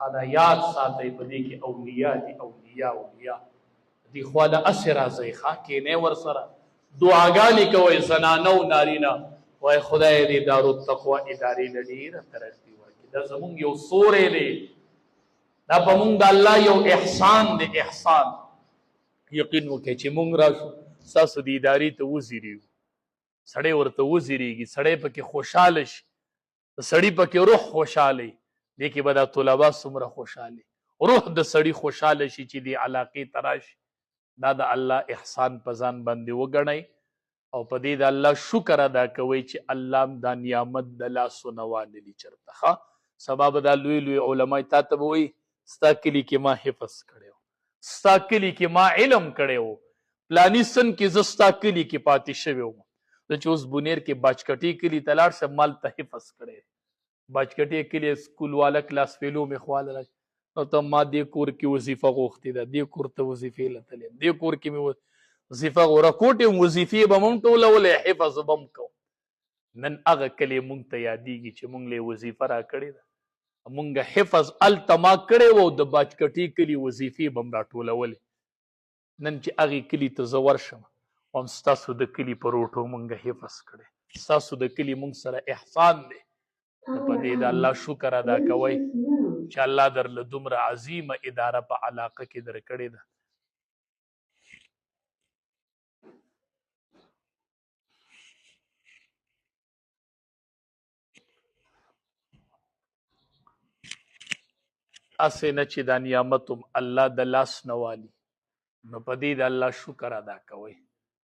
دا یاد ساتئ په دې کې اولیاء دي اولیاء دي خوا د اسې راځئ ښه کینې ورسره دعاګانې کوئ زنانه او نارینه وای خدای دې دارالتقوا ادارې له ډېره ترقي ورکړي دا زمونږ یو سوری دی دا په مونږ د الله یو احسان دی احسان یقین وکړئ چې مونږ راشو ستاسو د ادارې ته وزیریږو سړی ورته وزیریږي سړی پکې خوشحاله شي د سړي پکې روح خوشحاله وي دې کې به دا طلبا څومره خوشحاله روح د سړي خوشحاله شي چې دې علاقې ته راشي دا د الله احسان په ځان باندې وګڼئ او په دې د الله شکر ادا کوئ چې الله دا نعمت د لاسو نه وانلي چېرته ښه سبا به دا لوی لوی علما تا ته به وایي ستا کلي کې ما حفظ کړی و ستا کلي کې ما علم کړی و پلاني سن کې زه ستا کلي کې پاتې شوی وم زه چې اوس بونیر کې باجکټي کلي ته لاړ شم مال ته حفظ کړی باجکټي کلي سکول والا کلاس فیلو مې خواله راشي نو ته ما دې کور کې وظیفه غوښتې ده دې کور ته وظیفې لتلی دې کور کې مې وظیفه غوره کوټې وظیفې به مونږ ټولولې حفظ به م کوم نن هغه کلي مونږ ته یادېږي چې مونږ له وظیفه را کړې ده مونږ حفظ هلته ما کړی و او د باجکټي کلي وظیفې به م راټولولې نن چې هغې کلي ته زه ورشم هم ستاسو د کلي په روټو مونږ حفظ کړی ستاسو د کلي مونږ سره احسان دی نو په دې د الله شکر ادا کوئ چې الله درله دومره عظیمه اداره په علاقه کې در کړې ده اسې نه چې دا نعمت هم الله د لاس نه والي نو په دې د الله شکر ادا کوئ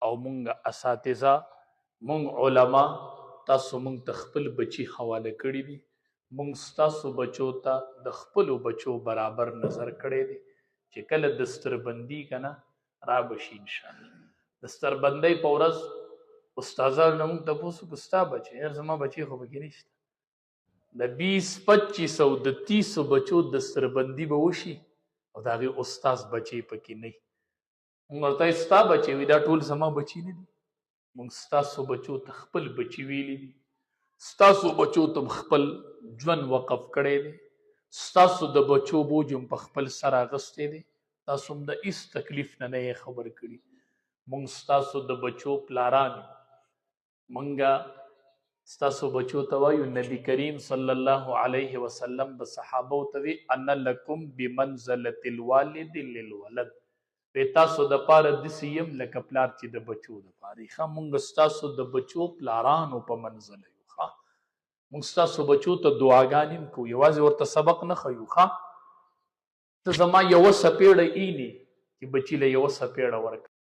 او مونږ اساتذه مونږ علما تاسو مونږ ته خپل بچي حواله کړي دي مونږ ستاسو بچو ته د خپلو بچو برابر نظر کړی دی چې کله دستربندي که نه را بشي انشاءالله دستربندۍ په ورځ استادانو نه مونږ تپوس وکړو ستا بچی یار زما بچی خو پکې نشته د 20-25 او د 30 بچو دستربندي به وشي او د هغې استاذ بچی پکې نه مونږ ورته ستا بچی وي دا ټول زما بچي نه دي مونږ ستاسو بچو ته خپل بچي ویلي دي ستاسو بچو ته خپل ژوند وقف کړی دی ستاسو د بچو بوج هم په خپل سر اغستی دی تاسو هم د هېڅ تکلیف نه نه یې خبر کړي مونږ ستاسو د بچو پلاران مونږ ستاسو بچو ته وایو نبی کریم صلی الله علیه وسلم به صحابو ته وی انا لکم بمنزلة الوالد للولد وی تاسو د پاره داسې یم لکه پلار چې د بچو دپاره ښه مونږ ستاسو د بچو پلارانو په منزله یو ښه مونږ ستاسو بچو ته دعاګانې هم کوو یوازې ورته سبق نه ښیو ښه ته زما یوه څپېړه ایلي چې بچي له یوه څپېړه ورکړه